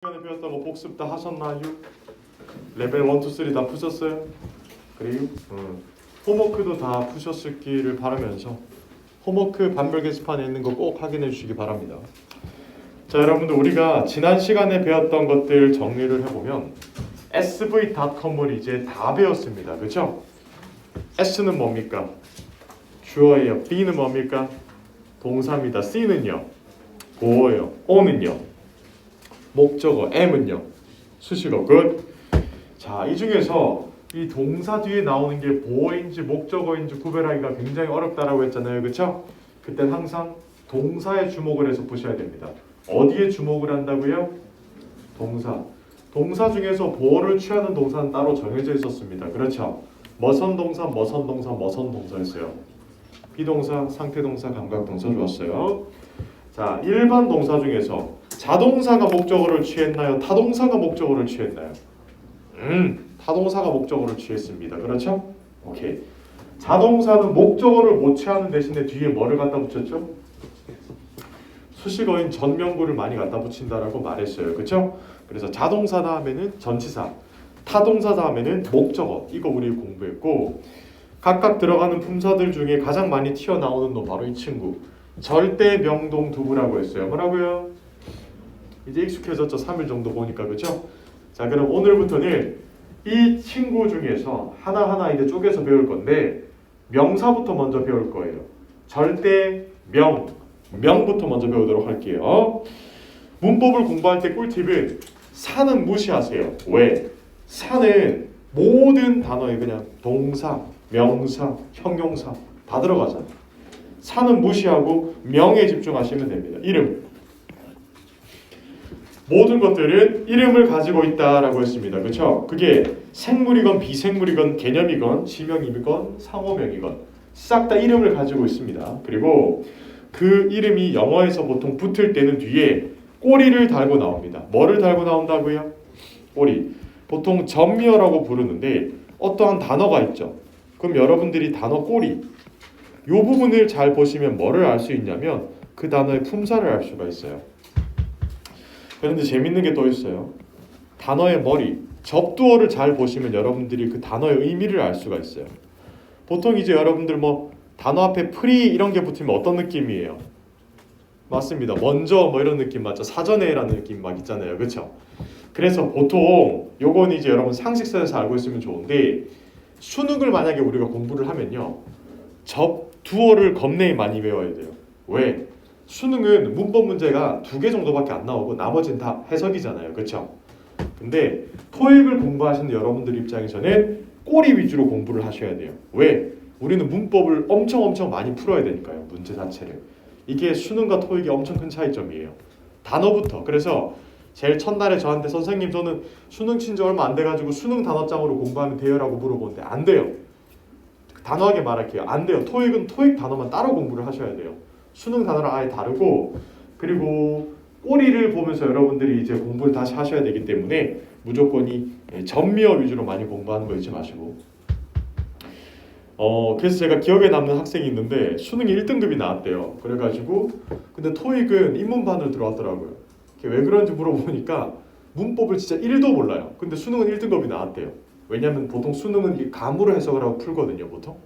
시간에 배웠던 거 복습 다 하셨나요? 레벨 1, 2, 3 다 푸셨어요? 그래요? 홈워크도 다 푸셨기를 바라면서 홈워크 반별 게시판에 있는 거 꼭 확인해 주시기 바랍니다. 자, 여러분들 우리가 지난 시간에 배웠던 것들 정리를 해보면 sv.com을 이제 다 배웠습니다. 그렇죠? S는 뭡니까? 주어예요. B는 뭡니까? 동사입니다. C는요? 보어예요. O는요? 목적어, M은요? 수식어. 끝. 자, 이 중에서 이 동사 뒤에 나오는 게 보어인지 목적어인지 구별하기가 굉장히 어렵다라고 했잖아요. 그렇죠? 그땐 항상 동사에 주목을 해서 보셔야 됩니다. 어디에 주목을 한다고요? 동사. 동사 중에서 보어를 취하는 동사는 따로 정해져 있었습니다. 그렇죠? 머선 동사, 머선 동사, 머선 동사였어요. 비동사, 상태동사, 감각동사 좋았어요. 자, 일반 동사 중에서 자동사가 목적어를 취했나요? 타동사가 목적어를 취했나요? 타동사가 목적어를 취했습니다. 그렇죠? 오케이. 자동사는 목적어를 못 취하는 대신에 뒤에 뭐를 갖다 붙였죠? 수식어인 전명구를 많이 갖다 붙인다라고 말했어요. 그렇죠? 그래서 자동사 다음에는 전치사, 타동사 다음에는 목적어. 이거 우리 공부했고, 각각 들어가는 품사들 중에 가장 많이 튀어나오는 놈 바로 이 친구, 절대 명동 두부라고 했어요. 뭐라고요? 이제 익숙해졌죠. 3일 정도 보니까. 그렇죠? 자, 그럼 오늘부터는 이 친구 중에서 하나하나 이제 쪼개서 배울 건데, 명사부터 먼저 배울 거예요. 절대 명부터 먼저 배우도록 할게요. 문법을 공부할 때 꿀팁은 사는 무시하세요. 왜? 사는 모든 단어에 그냥 동사, 명사, 형용사 다 들어가잖아요. 사는 무시하고 명에 집중하시면 됩니다. 이름. 모든 것들은 이름을 가지고 있다라고 했습니다. 그렇죠? 그게 생물이건 비생물이건 개념이건 지명이건 상호명이건 싹 다 이름을 가지고 있습니다. 그리고 그 이름이 영어에서 보통 붙을 때는 뒤에 꼬리를 달고 나옵니다. 뭐를 달고 나온다고요? 꼬리. 보통 전미어라고 부르는데 어떠한 단어가 있죠. 그럼 여러분들이 단어 꼬리 이 부분을 잘 보시면 뭐를 알 수 있냐면 그 단어의 품사를 알 수가 있어요. 그런데 재밌는 게 또 있어요. 단어의 머리, 접두어를 잘 보시면 여러분들이 그 단어의 의미를 알 수가 있어요. 보통 이제 여러분들 뭐 단어 앞에 프리 이런 게 붙으면 어떤 느낌이에요? 맞습니다. 먼저 뭐 이런 느낌 맞죠? 사전에라는 느낌 막 있잖아요. 그렇죠? 그래서 보통 요건 이제 여러분 상식선에서 알고 있으면 좋은데 수능을 만약에 우리가 공부를 하면요. 접두어를 겁내게 많이 외워야 돼요. 왜? 수능은 문법 문제가 2개 정도밖에 안 나오고 나머지는 다 해석이잖아요. 그렇죠? 근데 토익을 공부하시는 여러분들 입장에서는 꼬리 위주로 공부를 하셔야 돼요. 왜? 우리는 문법을 엄청 많이 풀어야 되니까요. 문제 자체를. 이게 수능과 토익이 엄청 큰 차이점이에요. 단어부터. 그래서 제일 첫날에 저한테 선생님 저는 수능 친 지 얼마 안 돼가지고 수능 단어장으로 공부하면 돼요? 라고 물어보는데 안 돼요. 단호하게 말할게요. 안 돼요. 토익은 토익 단어만 따로 공부를 하셔야 돼요. 수능 단어랑 아예 다르고 그리고 꼬리를 보면서 여러분들이 이제 공부를 다시 하셔야 되기 때문에 무조건 이 전미어 위주로 많이 공부하는 거 잊지 마시고 그래서 제가 기억에 남는 학생이 있는데 수능이 1등급이 나왔대요. 그래가지고 근데 토익은 입문반으로 들어왔더라고요. 왜 그런지 물어보니까 문법을 진짜 1도 몰라요. 근데 수능은 1등급이 나왔대요. 왜냐면 보통 수능은 이 감으로 해석을 하고 풀거든요. 보통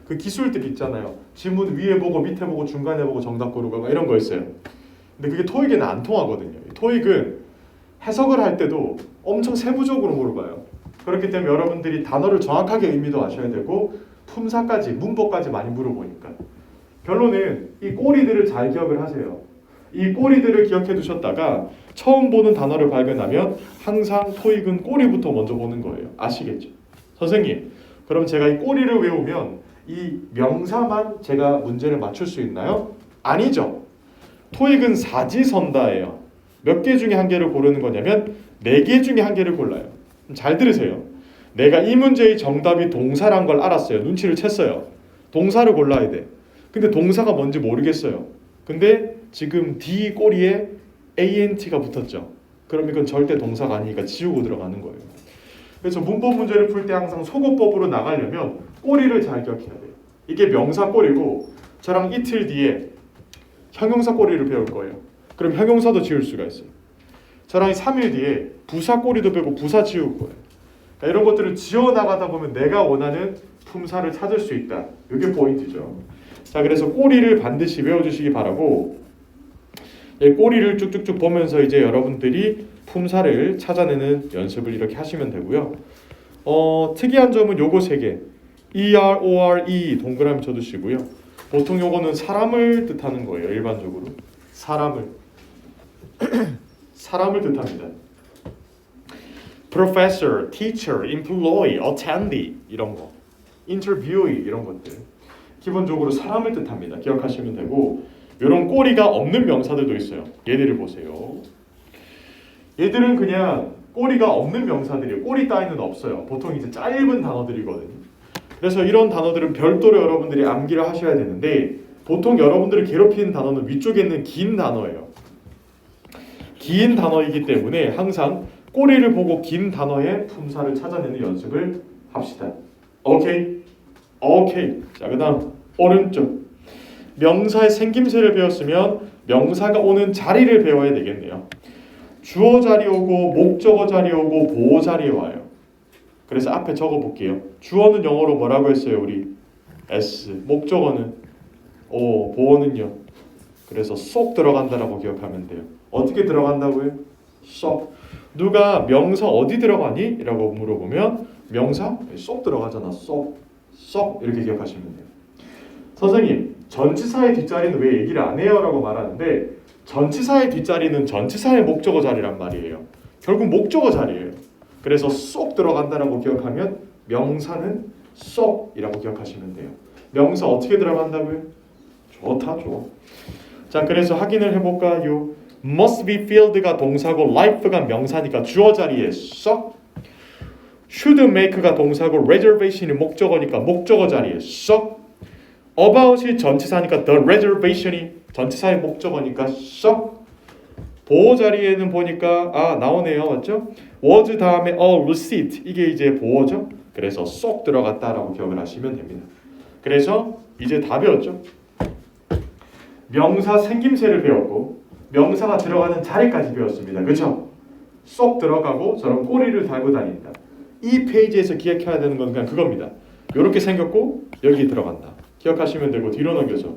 그 기술들이 있잖아요. 지문 위에 보고 밑에 보고 중간에 보고 정답 고르고 막 이런 거 있어요. 근데 그게 토익에는 안 통하거든요. 토익은 해석을 할 때도 엄청 세부적으로 물어봐요. 그렇기 때문에 여러분들이 단어를 정확하게 의미도 아셔야 되고 품사까지 문법까지 많이 물어보니까 결론은 이 꼬리들을 잘 기억을 하세요. 이 꼬리들을 기억해 두셨다가 처음 보는 단어를 발견하면 항상 토익은 꼬리부터 먼저 보는 거예요. 아시겠죠? 선생님, 그럼 제가 이 꼬리를 외우면 이 명사만 제가 문제를 맞출 수 있나요? 아니죠. 토익은 사지선다예요. 몇 개 중에 한 개를 고르는 거냐면 4개 중에 한 개를 골라요. 잘 들으세요. 내가 이 문제의 정답이 동사란 걸 알았어요. 눈치를 챘어요. 동사를 골라야 돼. 근데 동사가 뭔지 모르겠어요. 근데 지금 D 꼬리에 ANT가 붙었죠. 그럼 이건 절대 동사가 아니니까 지우고 들어가는 거예요. 그래서 문법 문제를 풀 때 항상 소거법으로 나가려면 꼬리를 잘 기억해야 돼요. 이게 명사 꼬리고 저랑 이틀 뒤에 형용사 꼬리를 배울 거예요. 그럼 형용사도 지울 수가 있어요. 저랑 3일 뒤에 부사 꼬리도 빼고 부사 지울 거예요. 그러니까 이런 것들을 지어나가다 보면 내가 원하는 품사를 찾을 수 있다. 이게 포인트죠. 자, 그래서 꼬리를 반드시 외워주시기 바라고, 꼬리를 쭉쭉쭉 보면서 이제 여러분들이 품사를 찾아내는 연습을 이렇게 하시면 되고요. 특이한 점은 요거 3개, ERORE 동그라미 쳐두시고요. 보통 요거는 사람을 뜻하는 거예요. 일반적으로 사람을 뜻합니다. Professor, teacher, employee, attendee 이런 거, interviewee 이런 것들 기본적으로 사람을 뜻합니다. 기억하시면 되고, 이런 꼬리가 없는 명사들도 있어요. 얘들을 보세요. 얘들은 그냥 꼬리가 없는 명사들이에요. 꼬리 따위는 없어요. 보통 이제 짧은 단어들이거든요. 그래서 이런 단어들은 별도로 여러분들이 암기를 하셔야 되는데, 보통 여러분들을 괴롭히는 단어는 위쪽에 있는 긴 단어예요. 긴 단어이기 때문에 항상 꼬리를 보고 긴 단어의 품사를 찾아내는 연습을 합시다. 오케이? 오케이. 자, 그 다음 오른쪽. 명사의 생김새를 배웠으면 명사가 오는 자리를 배워야 되겠네요. 주어 자리 오고 목적어 자리 오고 보어 자리에 와요. 그래서 앞에 적어 볼게요. 주어는 영어로 뭐라고 했어요? 우리 S. 목적어는 O. 보어는요. 그래서 쏙 들어간다라고 기억하면 돼요. 어떻게 들어간다고요? 쏙. 누가 명사 어디 들어가니? 라고 물어보면 명사 쏙 들어가잖아. 쏙. 쏙 이렇게 기억하시면 돼요. 선생님, 전치사의 뒷자리는 왜 얘기를 안 해요? 라고 말하는데, 전치사의 뒷자리는 전치사의 목적어 자리란 말이에요. 결국 목적어 자리예요. 그래서 쏙 들어간다라고 기억하면 명사는 쏙이라고 기억하시면 돼요. 명사 어떻게 들어간다고요? 좋다, 좋아. 자, 그래서 확인을 해볼까요? must be filled가 동사고 life가 명사니까 주어 자리에 쏙. should make가 동사고 reservation이 목적어니까 목적어 자리에 쏙. about이 전치사니까 the reservation이 전치사의 목적어니까 쏙. 보어 자리에는 보니까 나오네요. 맞죠? was 다음에 a receipt 이게 이제 보어죠. 그래서 쏙 들어갔다라고 기억을 하시면 됩니다. 그래서 이제 다 배웠죠. 명사 생김새를 배웠고 명사가 들어가는 자리까지 배웠습니다. 그렇죠? 쏙 들어가고 저런 꼬리를 달고 다닌다. 이 페이지에서 기억해야 되는 건 그냥 그겁니다. 이렇게 생겼고 여기 들어간다. 기억하시면 되고 뒤로 넘겨서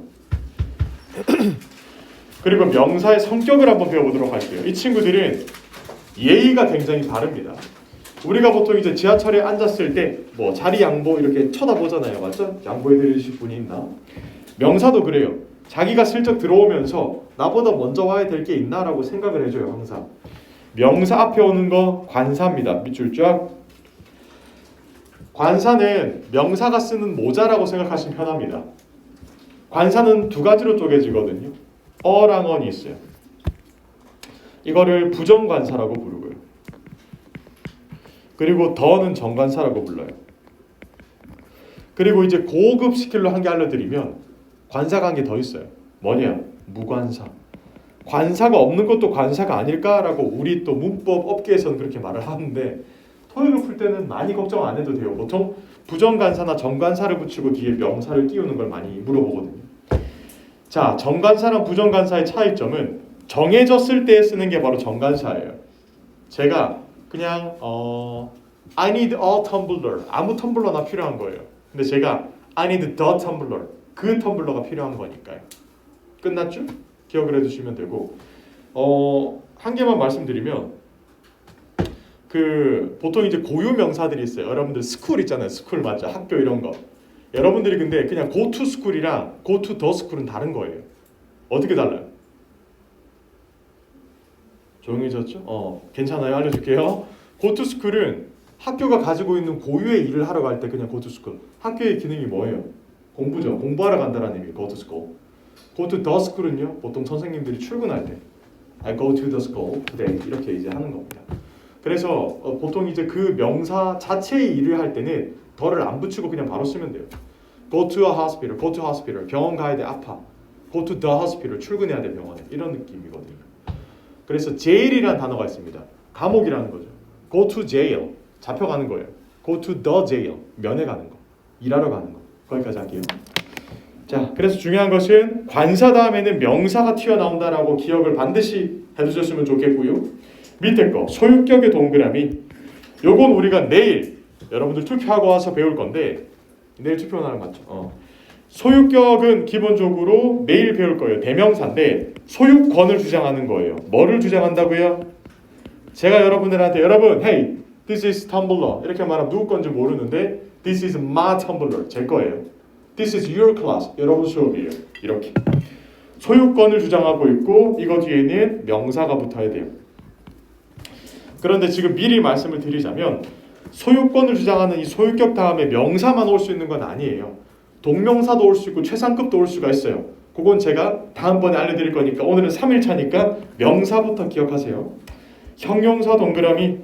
그리고 명사의 성격을 한번 배워보도록 할게요. 이 친구들은 예의가 굉장히 바릅니다. 우리가 보통 이제 지하철에 앉았을 때 뭐 자리 양보 이렇게 쳐다보잖아요. 맞죠? 양보해 드리실 분이 있나? 명사도 그래요. 자기가 슬쩍 들어오면서 나보다 먼저 와야 될 게 있나라고 생각을 해줘요. 항상. 명사 앞에 오는 거 관사입니다. 밑줄 쫙. 관사는 명사가 쓰는 모자라고 생각하시면 편합니다. 관사는 두 가지로 쪼개지거든요. 어랑 언이 있어요. 이거를 부정관사라고 부르고요. 그리고 더는 정관사라고 불러요. 그리고 이제 고급 스킬로 한 개 알려드리면 관사가 한 개 더 있어요. 뭐냐? 무관사. 관사가 없는 것도 관사가 아닐까라고 우리 또 문법 업계에서는 그렇게 말을 하는데 토익을 풀 때는 많이 걱정 안 해도 돼요. 보통 부정관사나 정관사를 붙이고 뒤에 명사를 띄우는 걸 많이 물어보거든요. 자, 정관사랑 부정관사의 차이점은 정해졌을 때 쓰는 게 바로 정관사예요. 제가 그냥 I need a tumbler. 아무 텀블러나 필요한 거예요. 근데 제가 I need the tumbler. 그 텀블러가 필요한 거니까요. 끝났죠? 기억을 해두시면 되고 한 개만 말씀드리면 보통 이제 고유 명사들이 있어요. 여러분들 스쿨 있잖아요. 스쿨 맞죠? 학교 이런 거. 여러분들이 근데 그냥 go to school이랑 go to the school은 다른 거예요. 어떻게 달라요? 조용해졌죠? 괜찮아요. 알려줄게요. go to school은 학교가 가지고 있는 고유의 일을 하러 갈 때 그냥 go to school. 학교의 기능이 뭐예요? 공부죠. 공부하러 간다는 의미. go to school. go to the school은요. 보통 선생님들이 출근할 때 I go to the school today 이렇게 이제 하는 겁니다. 그래서 보통 이제 그 명사 자체의 일을 할 때는 더를 안 붙이고 그냥 바로 쓰면 돼요. Go to a hospital, go to hospital. 병원 가야 돼, 아파. Go to the hospital, 출근해야 돼 병원에. 이런 느낌이거든요. 그래서 jail이라는 단어가 있습니다. 감옥이라는 거죠. Go to jail, 잡혀가는 거예요. Go to the jail, 면회 가는 거, 일하러 가는 거. 거기까지 할게요. 자, 그래서 중요한 것은 관사 다음에는 명사가 튀어나온다라고 기억을 반드시 해두셨으면 좋겠고요. 밑에 거 소유격의 동그라미. 요건 우리가 내일 여러분들 투표하고 와서 배울 건데 내일 투표 날 맞죠? 소유격은 기본적으로 내일 배울 거예요. 대명사인데 소유권을 주장하는 거예요. 뭐를 주장한다고요? 제가 여러분들한테 여러분, hey, this is Tumblr 이렇게 말하면 누구 건지 모르는데 this is my Tumblr 제 거예요. This is your class 여러분 수업이에요. 이렇게 소유권을 주장하고 있고 이거 뒤에는 명사가 붙어야 돼요. 그런데 지금 미리 말씀을 드리자면 소유권을 주장하는 이 소유격 다음에 명사만 올 수 있는 건 아니에요. 동명사도 올 수 있고 최상급도 올 수가 있어요. 그건 제가 다음번에 알려드릴 거니까 오늘은 3일차니까 명사부터 기억하세요. 형용사 동그라미.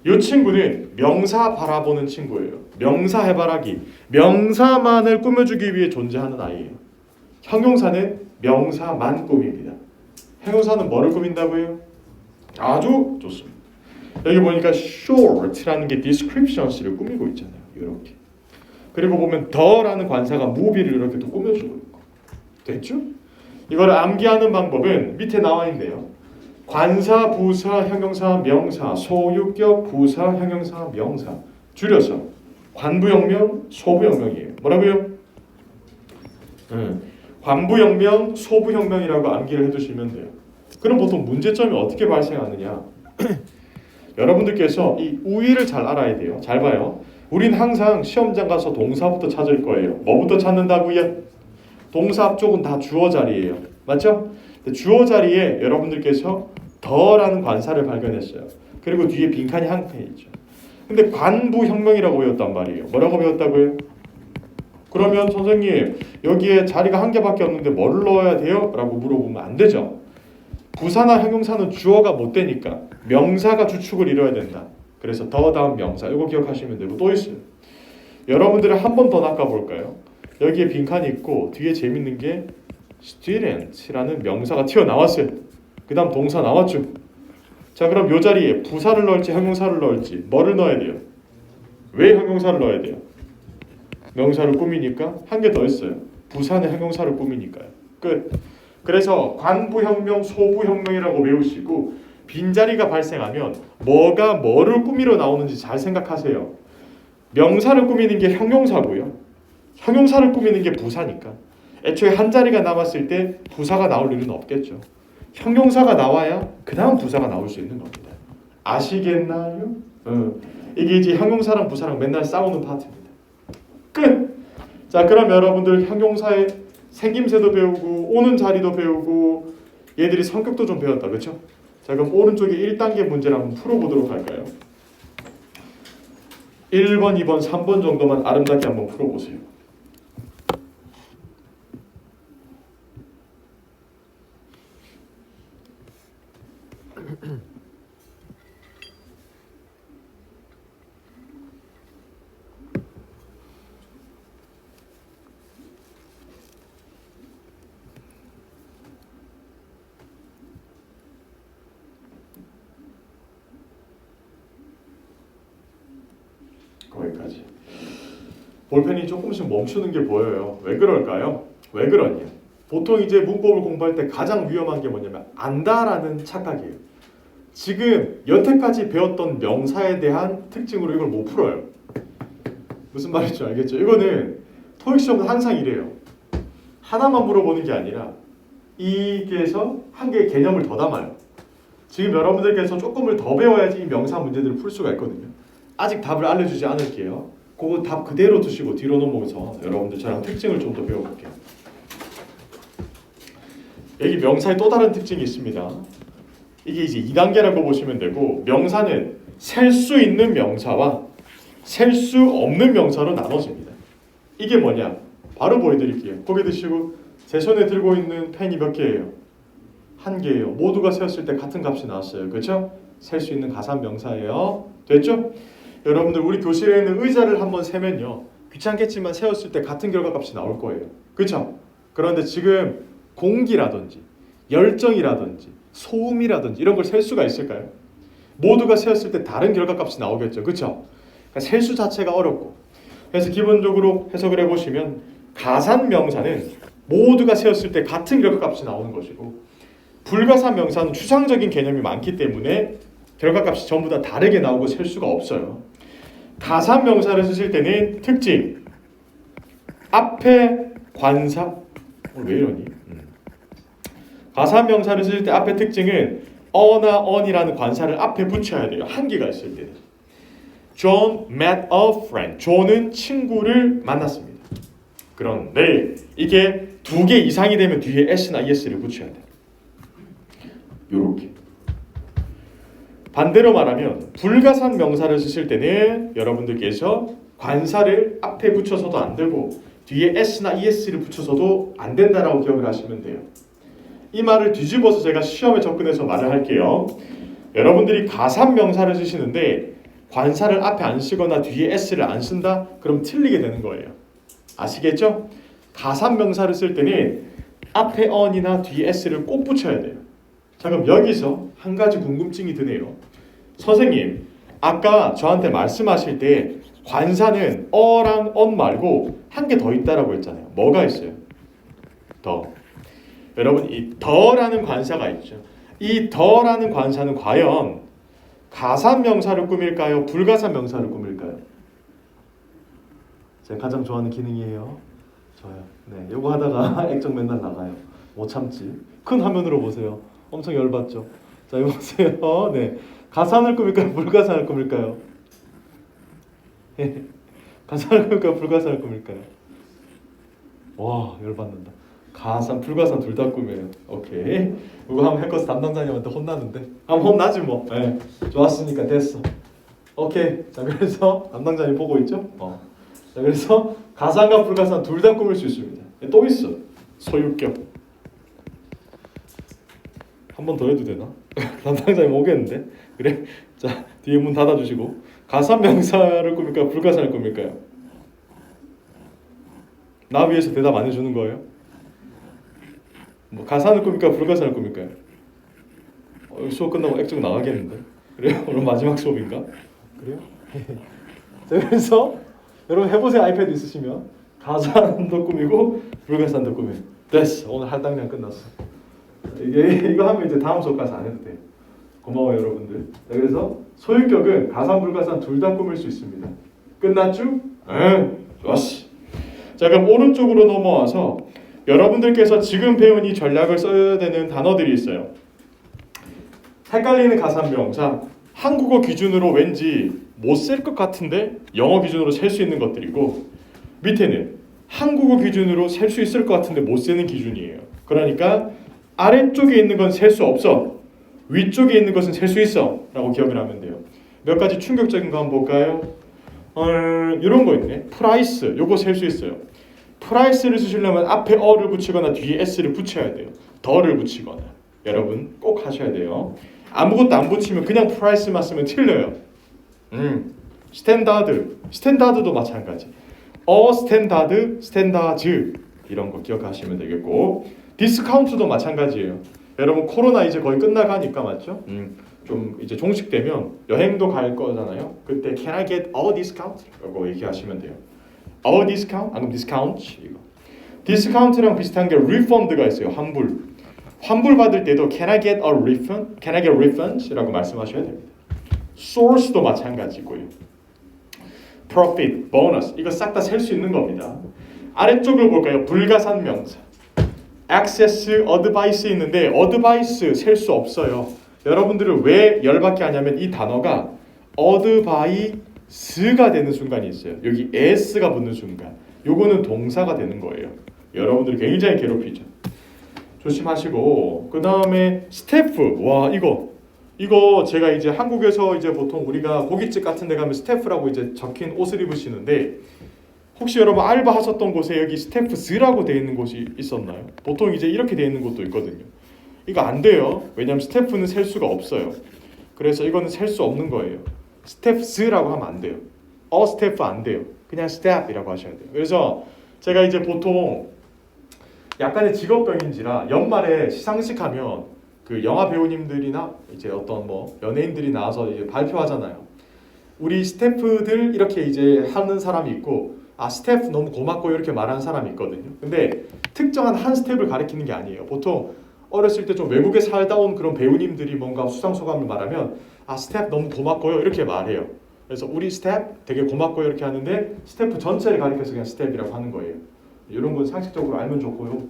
이 친구는 명사 바라보는 친구예요. 명사 해바라기. 명사만을 꾸며주기 위해 존재하는 아이예요. 형용사는 명사만 꾸밉니다. 형용사는 뭐를 꾸민다고요? 아주 좋습니다. 여기 보니까 short라는 게 descriptions를 꾸미고 있잖아요. 이렇게. 그리고 보면 the라는 관사가 movie를 이렇게 또 꾸며주고 있고. 됐죠? 이걸 암기하는 방법은 밑에 나와 있네요. 관사, 부사, 형용사, 명사, 소유격, 부사, 형용사, 명사 줄여서 관부형명, 소부형명이에요. 뭐라고요? 관부형명, 소부형명이라고 암기를 해두시면 돼요. 그럼 보통 문제점이 어떻게 발생하느냐? 여러분들께서 이 우위를 잘 알아야 돼요. 잘 봐요. 우린 항상 시험장 가서 동사부터 찾을 거예요. 뭐부터 찾는다고요? 동사 앞쪽은 다 주어 자리예요. 맞죠? 주어 자리에 여러분들께서 더라는 관사를 발견했어요. 그리고 뒤에 빈칸이 한 칸 있죠. 근데 관부형명이라고 배웠단 말이에요. 뭐라고 배웠다고요? 그러면 선생님 여기에 자리가 한 개밖에 없는데 뭘 넣어야 돼요? 라고 물어보면 안 되죠. 부사나 형용사는 주어가 못 되니까 명사가 주축을 이뤄야 된다. 그래서 더 다음 명사 이거 기억하시면 되고 또 있어요. 여러분들을 한 번 더 낚아볼까요? 여기에 빈칸이 있고 뒤에 재밌는 게 student라는 명사가 튀어나왔어요. 그 다음 동사 나왔죠. 자 그럼 이 자리에 부사를 넣을지 형용사를 넣을지 뭐를 넣어야 돼요? 왜 형용사를 넣어야 돼요? 명사를 꾸미니까 한 개 더 있어요. 부사는 형용사를 꾸미니까요. 끝. 그래서 관부형명, 소부형명이라고 외우시고 빈자리가 발생하면 뭐가 뭐를 꾸미러 나오는지 잘 생각하세요. 명사를 꾸미는 게 형용사고요. 형용사를 꾸미는 게 부사니까 애초에 한 자리가 남았을 때 부사가 나올 일은 없겠죠. 형용사가 나와야 그 다음 부사가 나올 수 있는 겁니다. 아시겠나요? 이게 이제 형용사랑 부사랑 맨날 싸우는 파트입니다. 끝! 자 그럼 여러분들 형용사의 생김새도 배우고 오는 자리도 배우고 얘들이 성격도 좀 배웠다. 그렇죠? 자 그럼 오른쪽에 1단계 문제를 한번 풀어보도록 할까요? 1번, 2번, 3번 정도만 아름답게 한번 풀어보세요. 거기까지. 볼펜이 조금씩 멈추는 게 보여요. 왜 그럴까요? 왜 그러냐? 보통 이제 문법을 공부할 때 가장 위험한 게 뭐냐면 안다라는 착각이에요. 지금 여태까지 배웠던 명사에 대한 특징으로 이걸 못 풀어요. 무슨 말인지 알겠죠? 이거는 토익 시험은 항상 이래요. 하나만 물어보는 게 아니라 이게서 한 개의 개념을 더 담아요. 지금 여러분들께서 조금을 더 배워야지 이 명사 문제들을 풀 수가 있거든요. 아직 답을 알려주지 않을게요. 그거 답 그대로 두시고 뒤로 넘어가서 여러분들 저랑 특징을 좀 더 배워볼게요. 여기 명사의 또 다른 특징이 있습니다. 이게 이제 2단계라고 보시면 되고 명사는 셀 수 있는 명사와 셀 수 없는 명사로 나눠집니다. 이게 뭐냐? 바로 보여드릴게요. 고개 드시고 제 손에 들고 있는 펜이 몇 개예요? 한 개예요. 모두가 세었을 때 같은 값이 나왔어요. 그렇죠? 셀 수 있는 가산 명사예요. 됐죠? 여러분들 우리 교실에 있는 의자를 한번 세면요. 귀찮겠지만 세웠을 때 같은 결과값이 나올 거예요. 그렇죠? 그런데 지금 공기라든지 열정이라든지 소음이라든지 이런 걸 셀 수가 있을까요? 모두가 세었을 때 다른 결과값이 나오겠죠. 그렇죠? 그러니까 셀 수 자체가 어렵고 그래서 기본적으로 해석을 해보시면 가산 명사는 모두가 세었을 때 같은 결과값이 나오는 것이고 불가산 명사는 추상적인 개념이 많기 때문에 결과값이 전부 다 다르게 나오고 셀 수가 없어요. 가산 명사를 쓰실 때는 특징 앞에 관사 왜 이러니? 가산 명사를 쓰실 때 앞에 특징은 어나 on이라는 관사를 앞에 붙여야 돼요. 한계가 있을 때는. John met a friend. 존은 친구를 만났습니다. 그런데 이게 2개 이상이 되면 뒤에 s나 es를 붙여야 돼요. 요렇게. 반대로 말하면 불가산 명사를 쓰실 때는 여러분들께서 관사를 앞에 붙여서도 안 되고 뒤에 s나 es를 붙여서도 안 된다라고 기억을 하시면 돼요. 이 말을 뒤집어서 제가 시험에 접근해서 말을 할게요. 여러분들이 가산 명사를 쓰시는데 관사를 앞에 안 쓰거나 뒤에 s를 안 쓴다? 그럼 틀리게 되는 거예요. 아시겠죠? 가산 명사를 쓸 때는 앞에 on이나 뒤에 s를 꼭 붙여야 돼요. 자, 그럼 여기서 한 가지 궁금증이 드네요. 선생님, 아까 저한테 말씀하실 때 관사는 어랑 on 말고 한 개 더 있다라고 했잖아요. 뭐가 있어요? 더. 여러분, 이 더라는 관사가 있죠. 이 더라는 관사는 과연 가산 명사를 꾸밀까요? 불가산 명사를 꾸밀까요? 제가 가장 좋아하는 기능이에요. 저요. 네, 요거 하다가 액정 맨날 나가요. 못 참지. 큰 화면으로 보세요. 엄청 열받죠. 자, 이거 보세요. 네, 가산을 꾸밀까요? 불가산을 꾸밀까요? 가산을 꾸밀까요? 불가산을 꾸밀까요? 와, 열받는다. 가산, 불가산 둘 다 꾸며요. 오케이. 이거 하면 해커스 담당자님한테 혼나는데. 혼나지 뭐. 네, 좋았으니까 됐어. 오케이. 자, 그래서 담당자님 보고 있죠? 자, 그래서 가산과 불가산 둘 다 꾸밀 수 있습니다. 또 있어. 소유격. 한 번 더 해도 되나? 담당자님 오겠는데? 그래? 자, 뒤에 문 닫아주시고. 가산 명사를 꾸밀까요? 불가산을 꾸밀까요? 나 위해서 대답 안 해주는 거예요? 뭐 가산을 꾸밀까요? 불가산을 꾸밀까요? 수업 끝나고 액정 나가겠는데? 그래요? 오늘 마지막 수업인가? 그래요? 자, 그래서 여러분 해보세요. 아이패드 있으시면 가산도 꾸미고 불가산도 꾸미고. 됐어. 오늘 할당량 끝났어. 이거 하면 이제 다음 수업 가서 안 해도 돼요. 고마워요 여러분들. 자, 그래서 소유격은 가산 불가산 둘 다 꾸밀 수 있습니다. 끝났죠? 좋았어. 자, 그럼 오른쪽으로 넘어와서 여러분들께서 지금 배운 이 전략을 써야 되는 단어들이 있어요. 헷갈리는 가산 명사, 한국어 기준으로 왠지 못 쓸 것 같은데 영어 기준으로 셀 수 있는 것들이고, 밑에는 한국어 기준으로 셀 수 있을 것 같은데 못 세는 기준이에요. 그러니까 아래쪽에 있는 건 셀 수 없어, 위쪽에 있는 것은 셀 수 있어 라고 기억을 하면 돼요. 몇 가지 충격적인 거 한번 볼까요? 이런 거 있네. 프라이스, 요거 셀 수 있어요. 프라이스를 쓰시려면 앞에 어를 붙이거나 뒤에 s를 붙여야 돼요. 더를 붙이거나. 여러분 꼭 하셔야 돼요. 아무것도 안 붙이면 그냥 프라이스만 쓰면 틀려요. 스탠다드도 마찬가지. 스탠다드, 스탠다즈 이런 거 기억하시면 되겠고, 디스카운트도 마찬가지예요. 여러분 코로나 이제 거의 끝나가니까 맞죠? 좀 이제 종식되면 여행도 갈 거잖아요. 그때 Can I get a discount? 라고 얘기하시면 돼요. A discount? 아니면 discount? 이거. 디스카운트랑 비슷한 게 refund가 있어요. 환불 받을 때도 Can I get a refund? Can I get refund? 라고 말씀하셔야 됩니다. source도 마찬가지고요. profit, bonus 이거 싹 다 셀 수 있는 겁니다. 아래쪽을 볼까요? 불가산 명사. access, advice 있는데 advice 셀 수 없어요. 여러분들은 왜 열받게 하냐면 이 단어가 advice가 되는 순간이 있어요. 여기 s가 붙는 순간. 요거는 동사가 되는 거예요. 여러분들 굉장히 괴롭히죠. 조심하시고, 그 다음에 스태프. 와, 이거 제가 이제 한국에서 이제 보통 우리가 고깃집 같은 데 가면 스태프라고 이제 적힌 옷을 입으시는데, 혹시 여러분 알바 하셨던 곳에 여기 스태프스라고 되어 있는 곳이 있었나요? 보통 이제 이렇게 되어 있는 곳도 있거든요. 이거 안 돼요. 왜냐면 스태프는 셀 수가 없어요. 그래서 이거는 셀 수 없는 거예요. 스태프스라고 하면 안 돼요. 스태프 안 돼요. 그냥 스태프이라고 하셔야 돼요. 그래서 제가 이제 보통 약간의 직업병인지라 연말에 시상식 하면 그 영화 배우님들이나 이제 어떤 뭐 연예인들이 나와서 이제 발표하잖아요. 우리 스태프들 이렇게 이제 하는 사람이 있고, 스태프 너무 고맙고 이렇게 말하는 사람이 있거든요. 근데 특정한 한 스텝을 가리키는 게 아니에요. 보통 어렸을 때 좀 외국에 살다 온 그런 배우님들이 뭔가 수상소감을 말하면 스텝 너무 고맙고요 이렇게 말해요. 그래서 우리 스텝 되게 고맙고요 이렇게 하는데 스태프 전체를 가리켜서 그냥 스텝이라고 하는 거예요. 이런 건 상식적으로 알면 좋고요.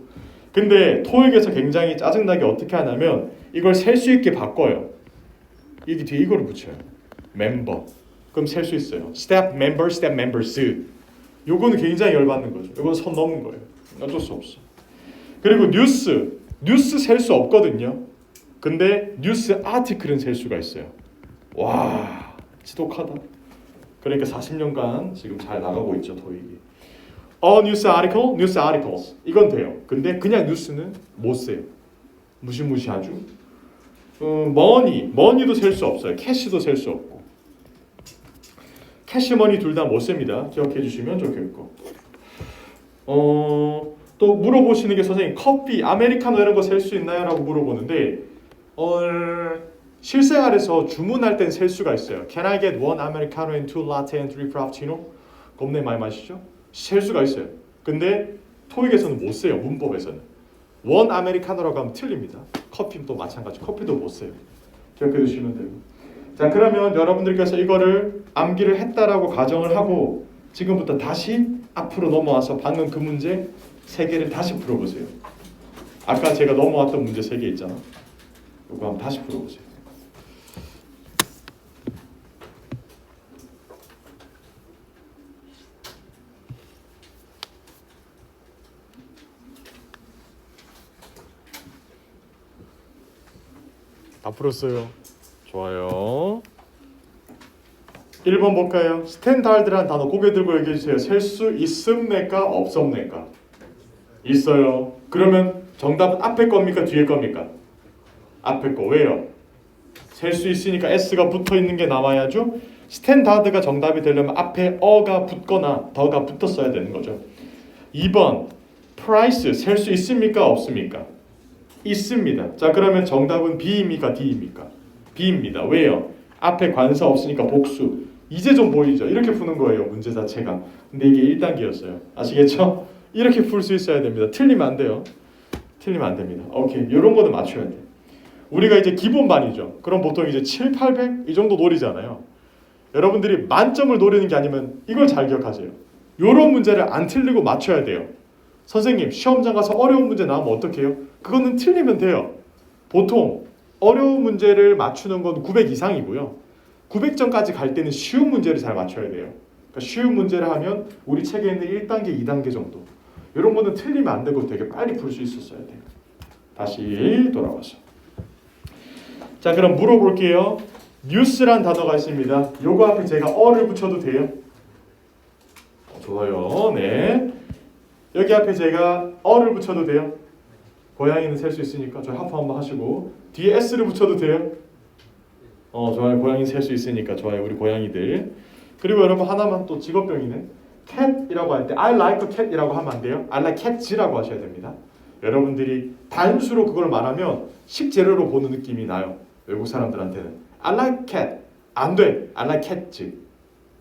근데 토익에서 굉장히 짜증나게 어떻게 하냐면 이걸 셀 수 있게 바꿔요. 여기 뒤에 이거를 붙여요. 멤버. 그럼 셀 수 있어요. 스텝 멤버, 스텝 멤버스. 요거는 굉장히 열받는 거죠. 요건 선 넘은 거예요. 어쩔 수 없어. 그리고 뉴스 셀 수 없거든요. 근데 뉴스 아티클은 셀 수가 있어요. 와, 지독하다. 그러니까 40년간 지금 잘 나가고 있죠, 토익이. 뉴스 아티클, 뉴스 아티클스 이건 돼요. 근데 그냥 뉴스는 못 세요. 무시무시하죠. 머니도 셀 수 없어요. 캐시도 셀 수 없고. 캐시머니 둘 다 못 셉니다. 기억해 주시면 좋겠고. 또 물어보시는 게 선생님 커피, 아메리카노 이런 거 셀 수 있나요? 라고 물어보는데 실생활에서 주문할 땐 셀 수가 있어요. Can I get one americano and two latte and three frappuccino? 겁내 많이 마시죠? 셀 수가 있어요. 근데 토익에서는 못 세요. 문법에서는. 원 아메리카노라고 하면 틀립니다. 커피도 마찬가지. 커피도 못 세요. 기억해 두시면 되고. 자, 그러면 여러분들께서 이거를 암기를 했다라고 가정을 하고 지금부터 다시 앞으로 넘어와서 방금 그 문제 3개를 다시 풀어보세요. 아까 제가 넘어왔던 문제 3개 있잖아. 이거 한번 다시 풀어보세요. 다 풀었어요. 좋아요. 1번 볼까요? 스탠다드라는 단어 고개 들고 얘기해 주세요. 셀 수 있습니까? 없습니까? 있어요. 그러면 정답은 앞에 겁니까? 뒤에 겁니까? 앞에 거. 왜요? 셀 수 있으니까 S가 붙어 있는 게 나와야죠. 스탠다드가 정답이 되려면 앞에 어가 붙거나 더가 붙었어야 되는 거죠. 2번 price 셀 수 있습니까? 없습니까? 있습니다. 자, 그러면 정답은 B입니까? D입니까? B입니다. 왜요? 앞에 관사 없으니까 복수. 이제 좀 보이죠? 이렇게 푸는 거예요. 문제 자체가. 근데 이게 1단계였어요. 아시겠죠? 이렇게 풀 수 있어야 됩니다. 틀리면 안 돼요. 틀리면 안 됩니다. 오케이. 이런 거는 맞춰야 돼. 우리가 이제 기본반이죠. 그럼 보통 이제 7, 800 이 정도 노리잖아요. 여러분들이 만점을 노리는 게 아니면 이걸 잘 기억하세요. 이런 문제를 안 틀리고 맞춰야 돼요. 선생님 시험장 가서 어려운 문제 나오면 어떻게 해요? 그거는 틀리면 돼요. 보통 어려운 문제를 맞추는 건 900 이상이고요. 900점까지 갈 때는 쉬운 문제를 잘 맞춰야 돼요. 그러니까 쉬운 문제를 하면 우리 책에 있는 1단계, 2단계 정도. 이런 거는 틀리면 안 되고 되게 빨리 풀 수 있었어야 돼요. 다시 돌아와서. 자, 그럼 물어볼게요. 뉴스란 단어가 있습니다. 요거 앞에 제가 어를 붙여도 돼요? 좋아요. 네. 여기 앞에 제가 어를 붙여도 돼요? 고양이는 셀 수 있으니까 저희 하프 한번 하시고 뒤에 S를 붙여도 돼요? 좋아요. 고양이 셀 수 있으니까 좋아요. 우리 고양이들. 그리고 여러분 하나만 또 직업병이네. cat이라고 할 때 I like a cat이라고 하면 안 돼요. I like cats라고 하셔야 됩니다. 여러분들이 단수로 그걸 말하면 식재료로 보는 느낌이 나요. 외국 사람들한테는 I like cat 안 돼. I like cats.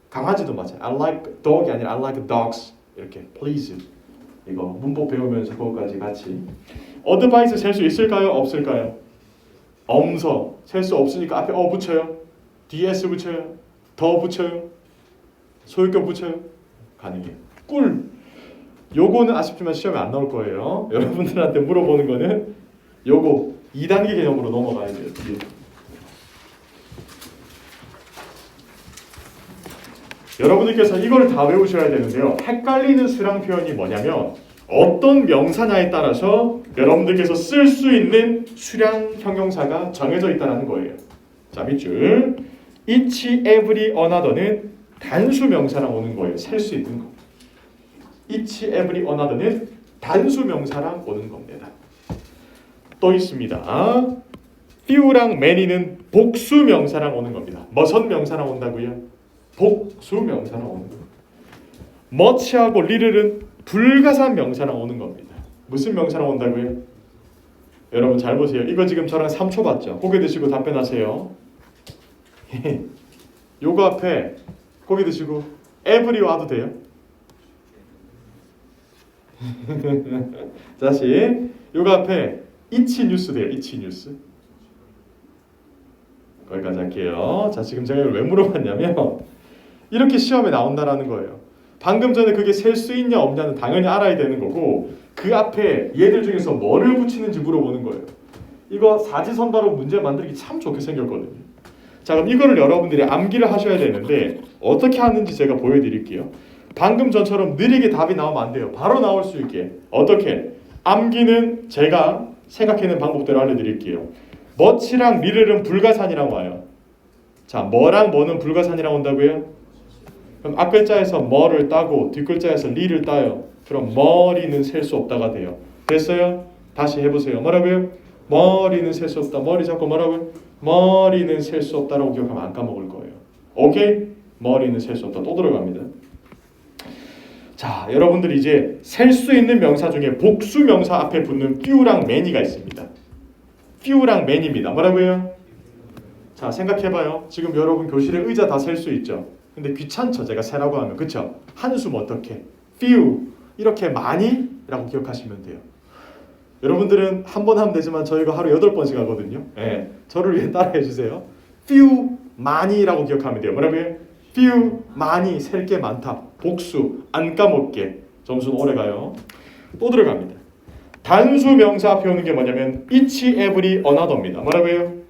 강아지도 마찬가지. I like dog이 아니라 I like dogs. 이렇게 please. 이거 문법 배우면서 그거까지 같이. 어드바이스 셀 수 있을까요? 없을까요? 엄서 셀 수 없으니까 앞에 어 붙여요. ds 붙여요. 더 붙여요. 소유격 붙여요. 가능해요. 꿀. 요거는 아쉽지만 시험에 안 나올 거예요. 여러분들한테 물어보는 거는 요거 2단계 개념으로 넘어가야 돼요. 뒤에. 여러분들께서 이걸 다 외우셔야 되는데요. 헷갈리는 수량 표현이 뭐냐면 어떤 명사냐에 따라서 여러분들께서 쓸 수 있는 수량 형용사가 정해져 있다는 거예요. 자, 밑줄. each, every, another는 단수 명사랑 오는 거예요. 셀 수 있는 거. each, every, another는 단수 명사랑 오는 겁니다. 또 있습니다. few랑 many는 복수 명사랑 오는 겁니다. 무슨 명사랑 온다고요? 복수 명사랑 오는 겁니다. much하고 little은 불가산 명사랑 오는 겁니다. 무슨 명사랑 온다고요? 여러분 잘 보세요. 이거 지금 저랑 3초 봤죠? 고개 드시고 답변하세요. 요거 앞에 고개 드시고 every 와도 돼요? 다시 요거 앞에 이치 뉴스 돼요. 이치 뉴스. 거기까지 할게요. 자, 지금 제가 이걸 왜 물어봤냐면 이렇게 시험에 나온다라는 거예요. 방금 전에 그게 셀 수 있냐 없냐는 당연히 알아야 되는 거고 그 앞에 얘들 중에서 뭐를 붙이는지 물어보는 거예요. 이거 사지선다로 문제 만들기 참 좋게 생겼거든요. 자, 그럼 이거를 여러분들이 암기를 하셔야 되는데 어떻게 하는지 제가 보여드릴게요. 방금 전처럼 느리게 답이 나오면 안 돼요. 바로 나올 수 있게. 어떻게? 암기는 제가 생각해낸 방법대로 알려드릴게요. 멋이랑 리를은 불가산이랑 와요. 자, 뭐랑 뭐는 불가산이랑 온다고요? 그럼 앞글자에서 뭐를 따고 뒷글자에서 리를 따요. 그럼 머리는 셀 수 없다가 돼요. 됐어요? 다시 해보세요. 뭐라고요? 머리는 셀 수 없다. 머리 잡고 뭐라고요? 머리는 셀 수 없다라고 기억하면 안 까먹을 거예요. 오케이? 머리는 셀 수 없다. 또 들어갑니다. 자, 여러분들이 이제 셀 수 있는 명사 중에 복수 명사 앞에 붙는 few랑 many가 있습니다. few랑 many입니다. 뭐라고요? 자, 생각해봐요. 지금 여러분 교실에 의자 다 셀 수 있죠? 근데 귀찮죠? 제가 세라고 하면. 그쵸? 한숨 어떻게? few 이렇게 많이? 라고 기억하시면 돼요. 여러분들은 한 번 하면 되지만 저희가 하루 8번씩 하거든요. 네, 저를 위해 따라해 주세요. few 많이라고 기억하면 돼요. 뭐라고요? few 많이, 셀 게 많다. 복수, 안 까먹게. 점수는 오래 가요. 또 들어갑니다. 단수 명사 앞에 오는 게 뭐냐면 each, every, another입니다. 뭐라고요?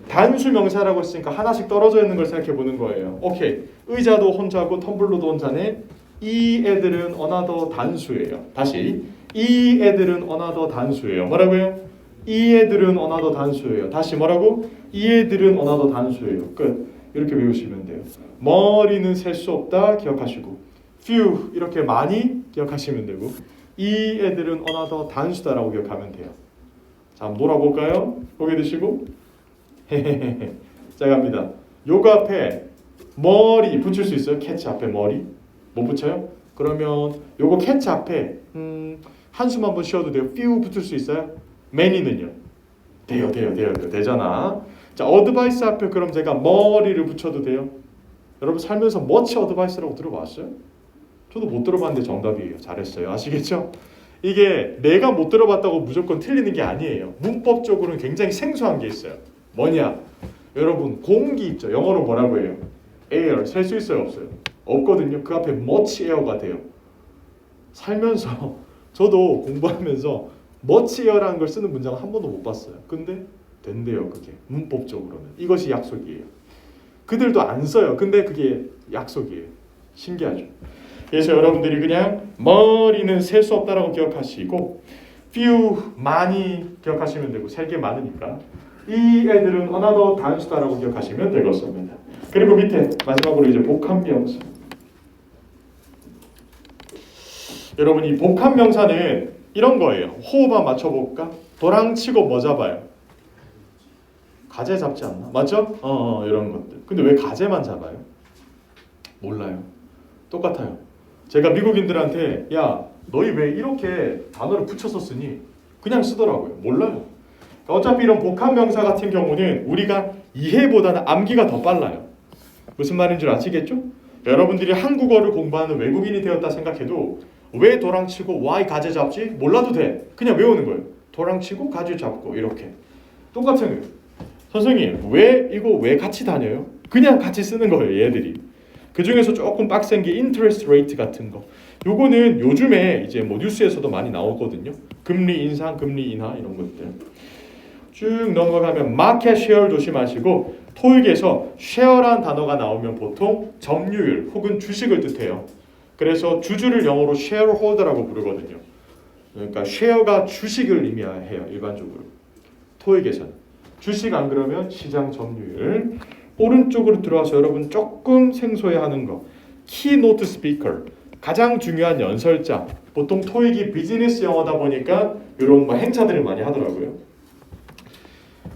단수 명사라고 했으니까 하나씩 떨어져 있는 걸 생각해 보는 거예요. 오케이. 의자도 혼자고 텀블러도 혼자네. 이 애들은 another 단수예요. 다시. 이 애들은 another 단수예요. 뭐라고요? 이 애들은 another 단수예요. 다시 뭐라고? 이 애들은 another 단수예요. 끝. 이렇게 외우시면 돼요. 머리는 셀 수 없다 기억하시고 few 이렇게 많이 기억하시면 되고 이 애들은 another 단수다라고 기억하면 돼요. 자, 한번 놀아볼까요? 고개 드시고 자, 갑니다. 요거 앞에 머리 붙일 수 있어요? 캐치 앞에 머리 못 붙여요? 그러면 요거 캐치 앞에 한숨 한번 쉬어도 돼요? few 붙을 수 있어요? many는요? 돼요. 되잖아. 자, 어드바이스 앞에 그럼 제가 머리를 붙여도 돼요? 여러분 살면서 much 어드바이스라고 들어봤어요? 저도 못 들어봤는데 정답이에요. 잘했어요. 아시겠죠? 이게 내가 못 들어봤다고 무조건 틀리는 게 아니에요. 문법적으로는 굉장히 생소한 게 있어요. 뭐냐? 여러분 공기 있죠? 영어로 뭐라고 해요? air. 셀 수 있어요? 없어요? 없거든요. 그 앞에 much air가 돼요. 살면서 저도 공부하면서 much air라는 걸 쓰는 문장을 한 번도 못 봤어요. 근데 된대요. 그게 문법적으로는. 이것이 약속이에요. 그들도 안 써요. 근데 그게 약속이에요. 신기하죠? 그래서 여러분들이 그냥 머리는 셀 수 없다라고 기억하시고 few 많이 기억하시면 되고 셀 게 많으니까 이 애들은 another 단수다라고 기억하시면 되겠습니다. 그리고 밑에 마지막으로 이제 복합명사. 여러분 이 복합명사는 이런 거예요. 호흡만 맞춰볼까? 도랑치고 뭐 잡아요? 가재 잡지 않나? 맞죠? 이런 것들. 근데 왜 가재만 잡아요? 몰라요. 똑같아요. 제가 미국인들한테 야 너희 왜 이렇게 단어를 붙여서 쓰니? 그냥 쓰더라고요. 몰라요. 어차피 이런 복합명사 같은 경우는 우리가 이해보다는 암기가 더 빨라요. 무슨 말인 줄 아시겠죠? 여러분들이 한국어를 공부하는 외국인이 되었다 생각해도 왜 도랑치고 why 가재 잡지? 몰라도 돼. 그냥 외우는 거예요. 도랑치고 가재 잡고 이렇게. 똑같은 거예요. 선생님 왜 같이 다녀요? 그냥 같이 쓰는 거예요. 얘들이. 그 중에서 조금 빡센 게 interest rate 같은 거. 요거는 요즘에 이제 뭐 뉴스에서도 많이 나오거든요. 금리 인상, 금리 인하 이런 것들. 쭉 넘어가면 market share 조심하시고 토익에서 share란 단어가 나오면 보통 점유율 혹은 주식을 뜻해요. 그래서 주주를 영어로 shareholder라고 부르거든요. 그러니까 share가 주식을 의미해요. 일반적으로. 토익에서는. 주식 안 그러면 시장 점유율. 오른쪽으로 들어와서 여러분 조금 생소해하는 거. keynote speaker. 가장 중요한 연설자. 보통 토익이 비즈니스 영어다 보니까 이런 뭐 행사들을 많이 하더라고요.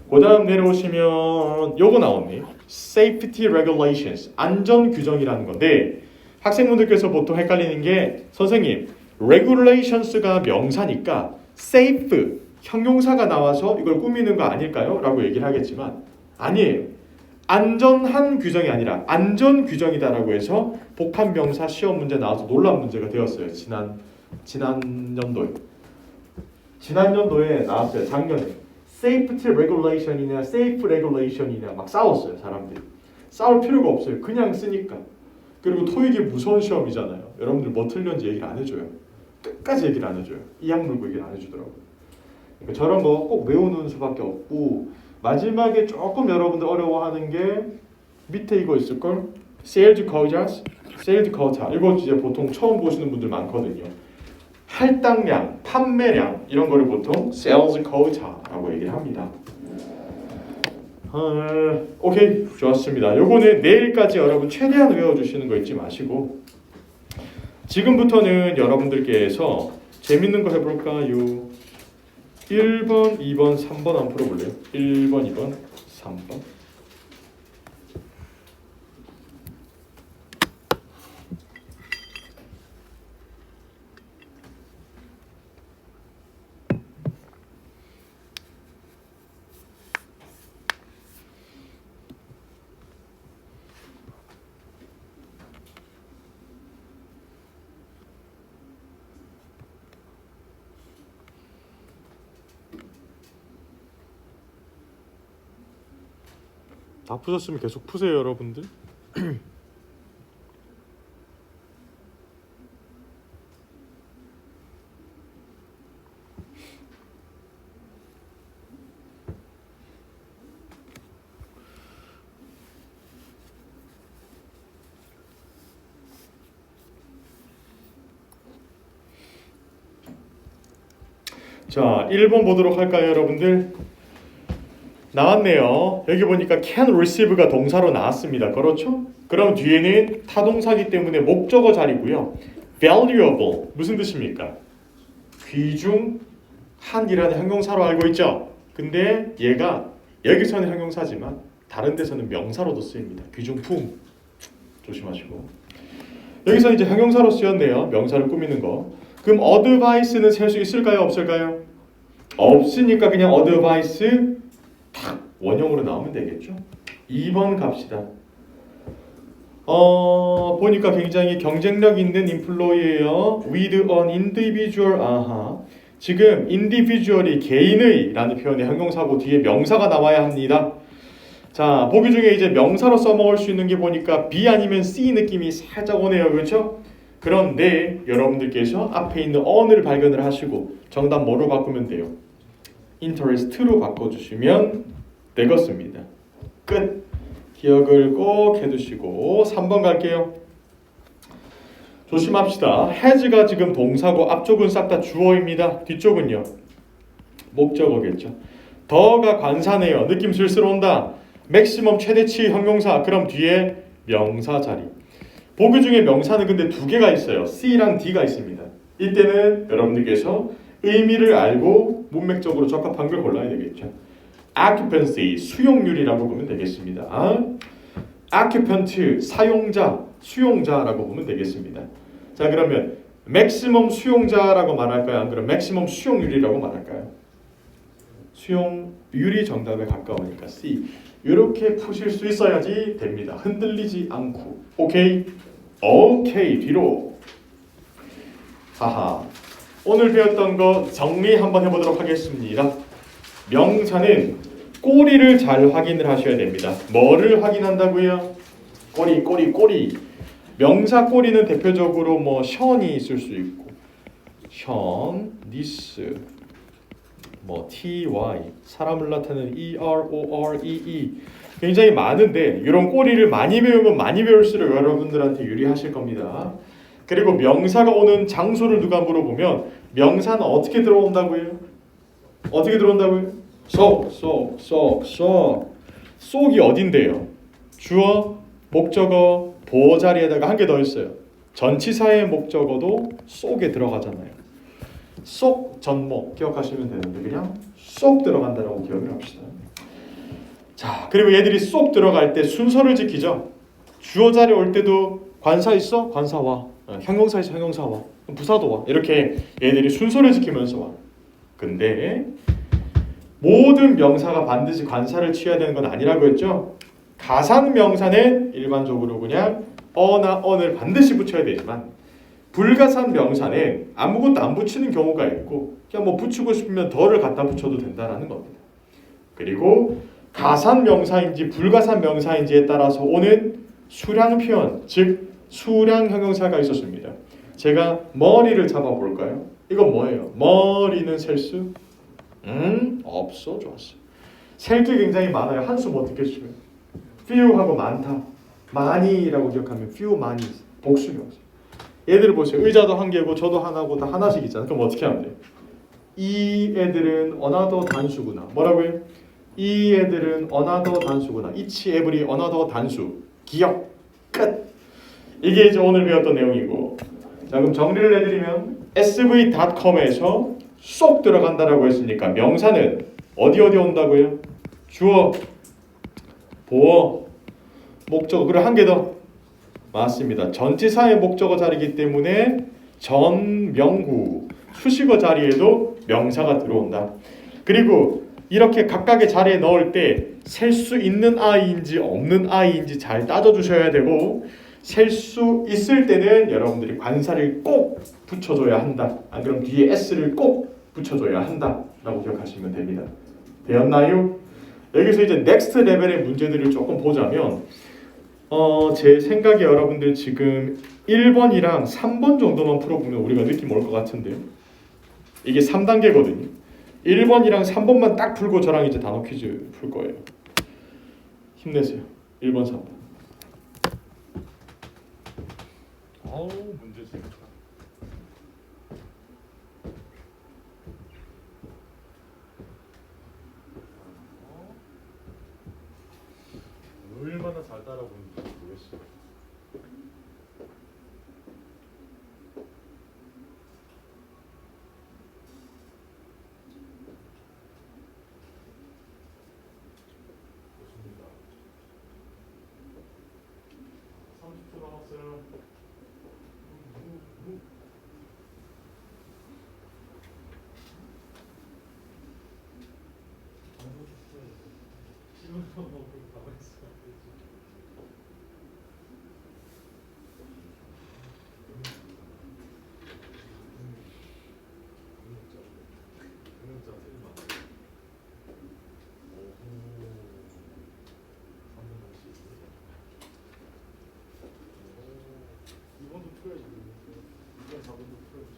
그 다음 내려오시면 요거 나오네. Safety regulations. 안전 규정이라는 건데 학생분들께서 보통 헷갈리는 게 선생님 regulations가 명사니까 safe 형용사가 나와서 이걸 꾸미는 거 아닐까요? 라고 얘기를 하겠지만 아니에요. 안전한 규정이 아니라 안전 규정이다라고 해서 복합명사 시험 문제 나와서 논란 문제가 되었어요. 지난 연도에. 지난 연도에 나왔어요. 작년에 safety regulation이냐 safe regulation이냐 막 싸웠어요. 사람들이. 싸울 필요가 없어요. 그냥 쓰니까. 그리고 토익이 무서운 시험이잖아요. 여러분들 뭐 틀렸는지 얘기를 안 해줘요. 끝까지 얘기를 안 해줘요. 이악 물고 얘기를 안 해주더라고요. 그러니까 저런 거 꼭 외우는 수밖에 없고 마지막에 조금 여러분들 어려워하는 게 밑에 이거 있을걸? sales quotas, sales quota. 이거 이제 보통 처음 보시는 분들 많거든요. 할당량, 판매량 이런 거를 보통 sales quota라고 얘기를 합니다. 오케이, 좋았습니다. 요거는 내일까지 여러분 최대한 외워주시는 거 잊지 마시고 지금부터는 여러분들께서 재밌는 거 해볼까요? 1번, 2번, 3번 한번 풀어볼래요? 1번, 2번, 3번. 다 푸셨으면 계속 푸세요, 여러분들. 자, 1번 보도록 할까요, 여러분들? 나왔네요. 여기 보니까 can receive가 동사로 나왔습니다. 그렇죠? 그럼 뒤에는 타동사기 때문에 목적어 자리고요. valuable 무슨 뜻입니까? 귀중한이라는 형용사로 알고 있죠? 근데 얘가 여기서는 형용사지만 다른 데서는 명사로도 쓰입니다. 귀중품 조심하시고 여기서 이제 형용사로 쓰였네요. 명사를 꾸미는 거. 그럼 advice는 셀 수 있을까요? 없을까요? 없으니까 그냥 advice 딱 원형으로 나오면 되겠죠. 2번 갑시다. 보니까 굉장히 경쟁력 있는 인플로이예요. with an individual. 아하. 지금 individual이 개인의 라는 표현의 형용사고 뒤에 명사가 나와야 합니다. 자, 보기 중에 이제 명사로 써먹을 수 있는 게 보니까 B 아니면 C 느낌이 살짝 오네요. 그렇죠? 그런데 여러분들께서 앞에 있는 on을 발견을 하시고 정답 뭐로 바꾸면 돼요? interest로 바꿔주시면 되겠습니다. 끝. 기억을 꼭 해두시고 3번 갈게요. 조심합시다. has가 지금 동사고 앞쪽은 싹 다 주어입니다. 뒤쪽은요? 목적어겠죠. 더가 관사네요. 느낌 슬슬 온다. 맥시멈 최대치 형용사. 그럼 뒤에 명사 자리. 보기 중에 명사는 근데 두 개가 있어요. C랑 D가 있습니다. 이때는 여러분들께서 의미를 알고 문맥적으로 적합한 걸 골라야 되겠죠. occupancy, 수용률이라고 보면 되겠습니다. occupant, 사용자, 수용자라고 보면 되겠습니다. 자, 그러면 maximum 수용자라고 말할까요? 안 그럼 maximum 수용률이라고 말할까요? 수용률이 정답에 가까우니까 C. 이렇게 푸실 수 있어야지 됩니다. 흔들리지 않고. 오케이? 오케이. 뒤로. 하하. 오늘 배웠던 거 정리 한번 해보도록 하겠습니다. 명사는 꼬리를 잘 확인을 하셔야 됩니다. 뭐를 확인한다고요? 꼬리. 명사 꼬리는 대표적으로 뭐 션이 있을 수 있고 션, this, 뭐 ty, 사람을 나타내는 eroree 굉장히 많은데 이런 꼬리를 많이 배우면 많이 배울수록 여러분들한테 유리하실 겁니다. 그리고 명사가 오는 장소를 누가 물어보면 명사는 어떻게 들어온다고요? 어떻게 들어온다고요? 속이 어딘데요? 주어, 목적어, 보어 자리에다가 한 개 더 있어요. 전치사의 목적어도 속에 들어가잖아요. 속 전목 기억하시면 되는데 그냥 쏙 들어간다라고 기억을 합시다. 자, 그리고 얘들이 쏙 들어갈 때 순서를 지키죠. 주어 자리 올 때도 관사 있어? 관사 와. 형용사 있어? 형용사 와. 부사도 와. 이렇게 얘들이 순서를 지키면서 와. 근데 모든 명사가 반드시 관사를 취해야 되는 건 아니라고 했죠. 가상 명사는 일반적으로 그냥 어나 언을 반드시 붙여야 되지만 불가산 명사는 아무것도 안 붙이는 경우가 있고 그냥 뭐 붙이고 싶으면 더를 갖다 붙여도 된다라는 겁니다. 그리고 가산 명사인지 불가산 명사인지에 따라서 오는 수량 표현, 즉 수량 형용사가 있었습니다. 제가 머리를 잡아볼까요? 이건 뭐예요? 머리는 셀 수? 없어. 좋았어. 셀 게 굉장히 많아요. 한수 뭐 어떻게 쓰면? few하고 많다. 많이라고 기억하면 few, 많이 복수 명사. 얘들 보세요. 의자도 한 개고 저도 하나고 다 하나씩 있잖아. 그럼 어떻게 하면 돼요? 이 애들은 another 단수구나. 뭐라고요? 이 애들은 another 단수구나. each, every, another 단수. 기억. 끝. 이게 이제 오늘 배웠던 내용이고. 자, 그럼 정리를 해드리면 sv.com에서 쏙 들어간다라고 했으니까 명사는 어디 온다고요? 주어, 보어, 목적어. 그리고 한 개 더. 맞습니다. 전치사의 목적어 자리이기 때문에 전명구 수식어 자리에도 명사가 들어온다. 그리고 이렇게 각각의 자리에 넣을 때 셀 수 있는 아이인지 없는 아이인지 잘 따져주셔야 되고 셀 수 있을 때는 여러분들이 관사를 꼭 붙여줘야 한다. 안 그럼 뒤에 s를 꼭 붙여줘야 한다 라고 기억하시면 됩니다. 되었나요? 여기서 이제 넥스트 레벨의 문제들을 조금 보자면 제 생각에 여러분들 지금 1번이랑 3번 정도만 풀어보면 우리가 느낌 올 것 같은데요. 이게 3단계거든요. 1번이랑 3번만 딱 풀고 저랑 이제 단어 퀴즈 풀 거예요. 힘내세요. 1번, 3번. 문제 재밌다. 얼마나 잘 따라보는지 모르겠어요. 좋습니다. 30초 남았어요. 이번도 풀어야지. 이번 4번도 풀어야지.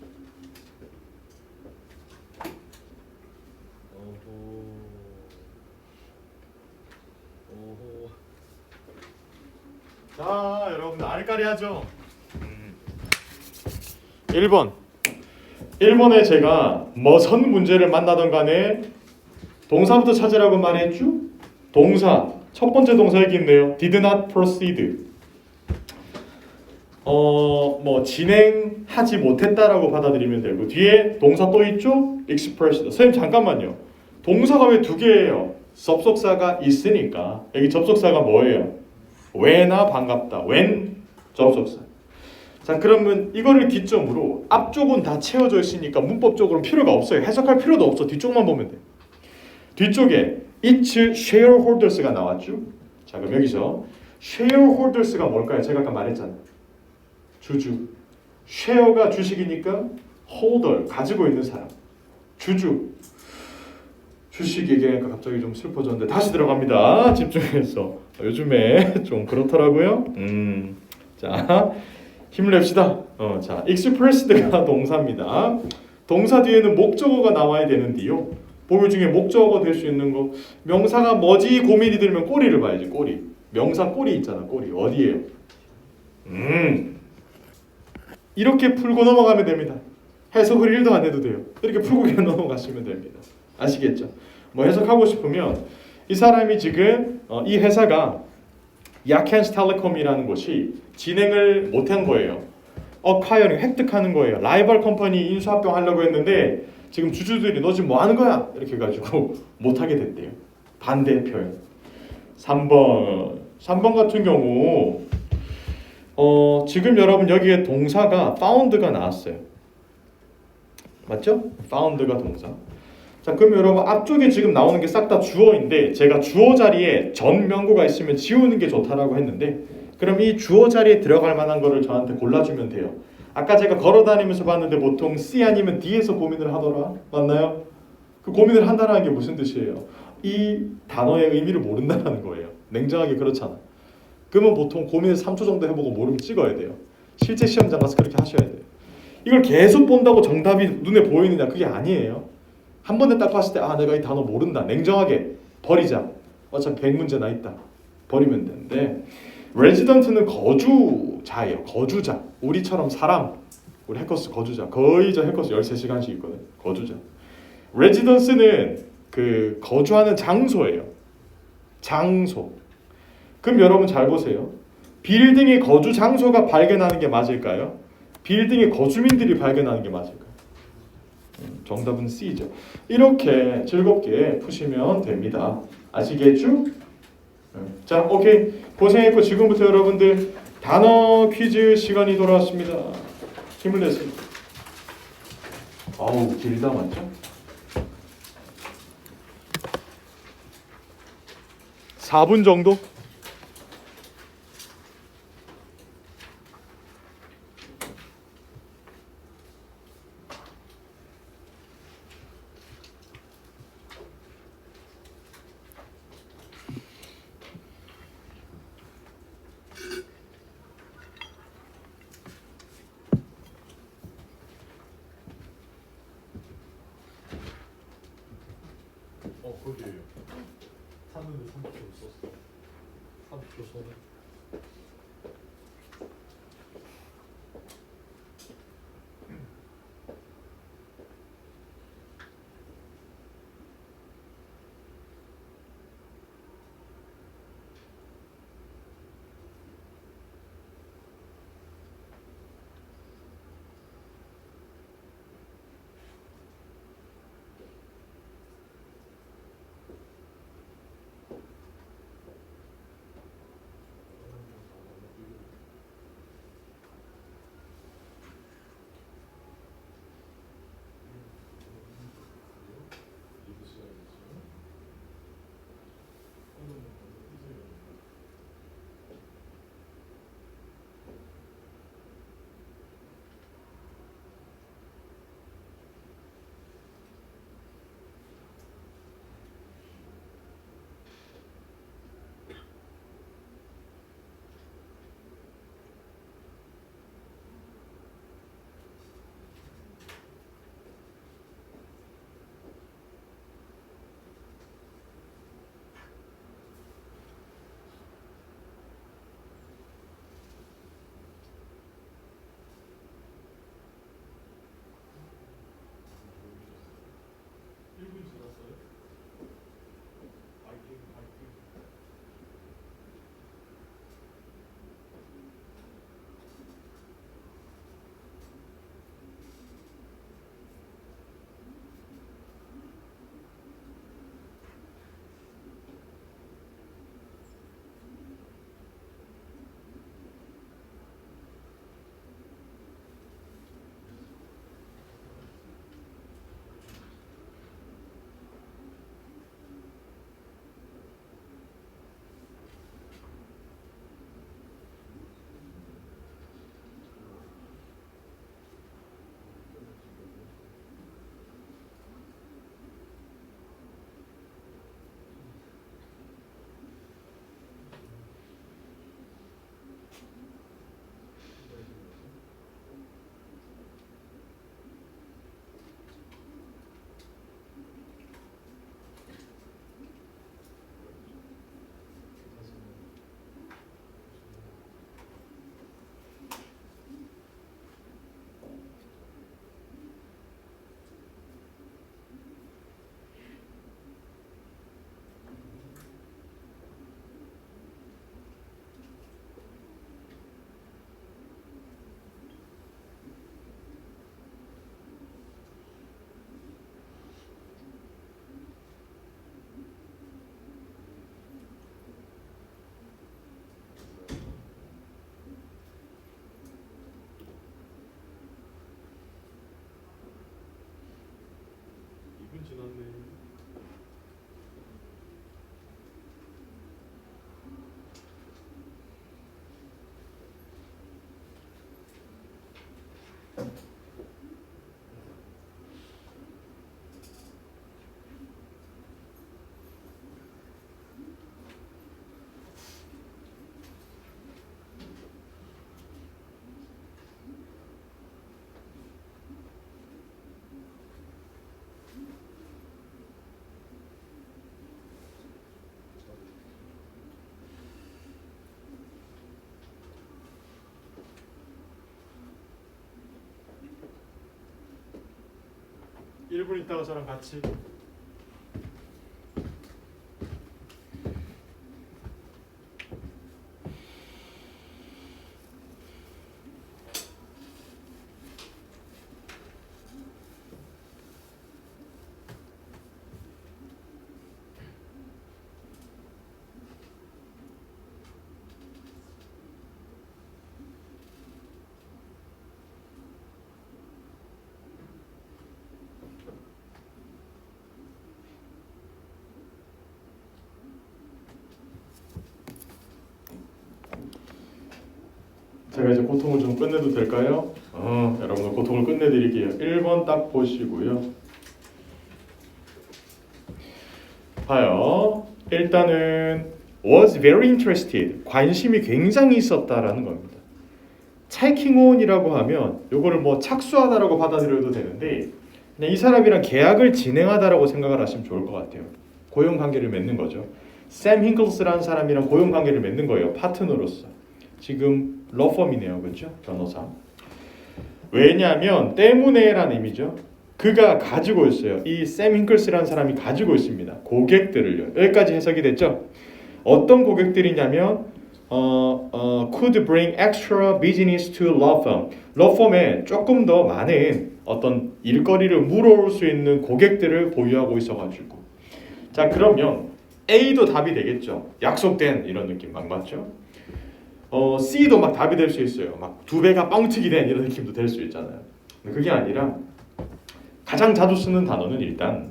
오호. 자, 여러분 알까리하죠? 1번에 제가 무슨 문제를 만나던 간에 동사부터 찾으라고 말했죠? 동사 첫 번째 동사 여기 있네요. Did not proceed. 뭐 진행하지 못했다라고 받아들이면 되고 뒤에 동사 또 있죠? expressed. 선생님 잠깐만요. 동사가 왜 두 개예요? 접속사가 있으니까. 여기 접속사가 뭐예요? when나 반갑다. when 접속사. 자, 그러면 이거를 기점으로 앞쪽은 다 채워져 있으니까 문법적으로는 필요가 없어요. 해석할 필요도 없어. 뒤쪽만 보면 돼. 뒤쪽에 each shareholders가 나왔죠. 자, 그럼 여기서 shareholders가 뭘까요? 제가 아까 말했잖아요. 주주. share가 주식이니까 holder, 가지고 있는 사람. 주주. 주식 얘기하니까 갑자기 좀 슬퍼졌는데 다시 들어갑니다. 집중해서. 요즘에 좀 그렇더라고요. 자, 힘을 냅시다. 자, expressed가 동사입니다. 동사 뒤에는 목적어가 나와야 되는데요. 보유 중에 목적어가 될 수 있는 거. 명사가 뭐지 고민이 들면 꼬리를 봐야지. 꼬리. 명사 꼬리 있잖아. 꼬리. 어디예요? 이렇게 풀고 넘어가면 됩니다. 해석을 1도 안 해도 돼요. 이렇게 풀고 그냥 넘어가시면 됩니다. 아시겠죠? 뭐 해석하고 싶으면 이 사람이 지금 이 회사가 야켄스텔레콤이라는 곳이 진행을 못한 거예요. 어카이어링 획득하는 거예요. 라이벌 컴퍼니 인수합병하려고 했는데 지금 주주들이 너 지금 뭐 하는 거야? 이렇게 해가지고 못하게 됐대요. 반대 표현. 3번 같은 경우 지금 여러분 여기에 동사가 found가 나왔어요. 맞죠? found가 동사. 자, 그럼 여러분 앞쪽에 지금 나오는 게 싹 다 주어인데 제가 주어 자리에 전 명구가 있으면 지우는 게 좋다라고 했는데 그럼 이 주어 자리에 들어갈 만한 거를 저한테 골라주면 돼요. 아까 제가 걸어다니면서 봤는데 보통 C 아니면 D에서 고민을 하더라. 맞나요? 그 고민을 한다는 게 무슨 뜻이에요? 이 단어의 의미를 모른다는 거예요. 냉정하게 그렇잖아. 그러면 보통 고민을 3초 정도 해보고 모르면 찍어야 돼요. 실제 시험장 가서 그렇게 하셔야 돼요. 이걸 계속 본다고 정답이 눈에 보이느냐? 그게 아니에요. 한 번에 딱 봤을 때 내가 이 단어 모른다. 냉정하게 버리자. 어차피 100문제나 있다. 버리면 되는데 resident는 거주자예요. 거주자. 우리처럼 사람. 우리 해커스 거주자. 거의 저 해커스 13시간씩 있거든. 거주자. residence는 그 거주하는 장소예요. 장소. 그럼 여러분 잘 보세요. 빌딩의 거주 장소가 발견하는 게 맞을까요? 빌딩의 거주민들이 발견하는 게 맞을까요? 정답은 C죠. 이렇게 즐겁게 푸시면 됩니다. 아시겠죠? 자, 오케이. 고생했고 지금부터 여러분들 단어 퀴즈 시간이 돌아왔습니다. 힘을 내세요. 아우, 길다 맞죠? 4분 정도? 거기에요. 샀는데 30초 썼어. 30초 써네. 1분 있다가 저랑 같이. 제가 이제 고통을 좀 끝내도 될까요? 여러분들 고통을 끝내드릴게요. 1번 딱 보시고요. 봐요. 일단은 was very interested. 관심이 굉장히 있었다라는 겁니다. taking on이라고 하면 요거를 뭐 착수하다라고 받아들여도 되는데 그냥 이 사람이랑 계약을 진행하다라고 생각을 하시면 좋을 것 같아요. 고용 관계를 맺는 거죠. 샘 힝클스라는 사람이랑 고용 관계를 맺는 거예요. 파트너로서. 지금 러펌이네요. 그렇죠? 변호사. 왜냐하면 때문에라는 의미죠. 그가 가지고 있어요. 이 샘 힝클스라는 사람이 가지고 있습니다. 고객들을요. 여기까지 해석이 됐죠? 어떤 고객들이냐면 could bring extra business to law firm. law firm에 조금 더 많은 어떤 일거리를 물어올 수 있는 고객들을 보유하고 있어가지고. 자, 그러면 A도 답이 되겠죠. 약속된 이런 느낌 막 맞죠? C도 막 답이 될 수 있어요. 막 두 배가 뻥튀기 된 이런 느낌도 될 수 있잖아요. 근데 그게 아니라 가장 자주 쓰는 단어는 일단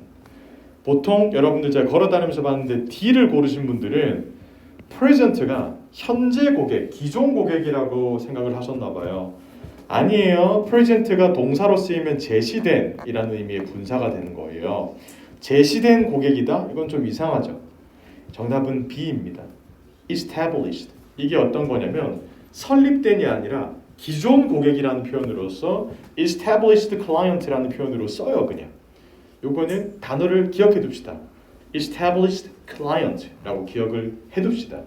보통 여러분들 제가 걸어다니면서 봤는데 D를 고르신 분들은 present가 현재 고객, 기존 고객이라고 생각을 하셨나 봐요. 아니에요. present가 동사로 쓰이면 제시된 이라는 의미의 분사가 되는 거예요. 제시된 고객이다? 이건 좀 이상하죠. 정답은 B입니다. established. 이게 어떤 거냐면 설립된이 아니라 기존 고객이라는 표현으로서 established client라는 표현으로 써요. 그냥 요거는 단어를 기억해 둡시다. established client라고 기억을 해둡시다.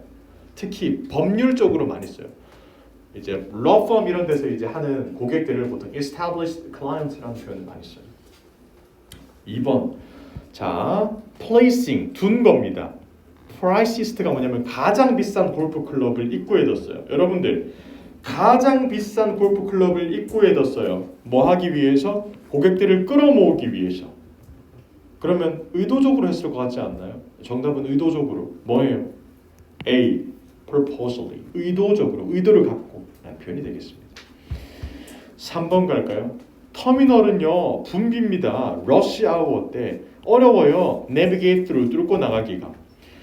특히 법률적으로 많이 써요. 이제 law firm 이런 데서 이제 하는 고객들을 보통 established client라는 표현을 많이 써요. 2번. 자, placing 둔 겁니다. priciest가 뭐냐면 가장 비싼 골프 클럽을 입구에 뒀어요. 여러분들 가장 비싼 골프 클럽을 입구에 뒀어요. 뭐 하기 위해서? 고객들을 끌어모으기 위해서. 그러면 의도적으로 했을 것 같지 않나요? 정답은 의도적으로. 뭐예요? A. purposely. 의도적으로. 의도를 갖고 라는 표현이 되겠습니다. 3번 갈까요? 터미널은요. 붐비입니다. 러시 아워 때 어려워요. navigate through. 뚫고 나가기가.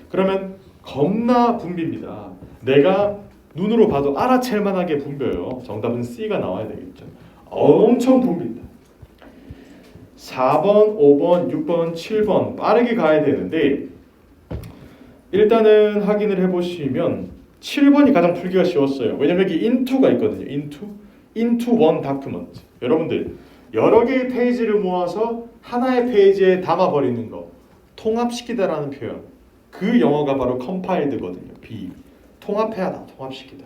그러면 겁나 붐빕니다. 내가 눈으로 봐도 알아챌 만하게 붐벼요. 정답은 C가 나와야 되겠죠. 엄청 붐빈다. 4번, 5번, 6번, 7번 빠르게 가야 되는데 일단은 확인을 해보시면 7번이 가장 풀기가 쉬웠어요. 왜냐면 여기 into가 있거든요. into one document. 여러분들 여러 개의 페이지를 모아서 하나의 페이지에 담아버리는 거 통합시키다라는 표현. 그 영어가 바로 compiled거든요. B. 통합해야 통합시키다.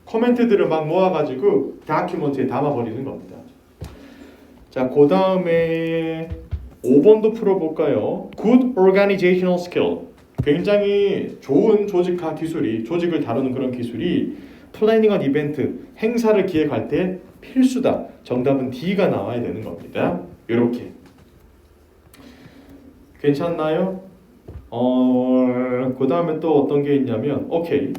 코멘트들을 막 모아가지고 다큐멘트에 담아버리는 겁니다. 자, 그 다음에 5번도 풀어볼까요? Good organizational skill. 굉장히 좋은 조직화 기술이, 조직을 다루는 그런 기술이 플래닝 한 이벤트, 행사를 기획할 때 필수다. 정답은 D가 나와야 되는 겁니다. 이렇게. 괜찮나요? 그 다음에 또 어떤 게 있냐면 오케이.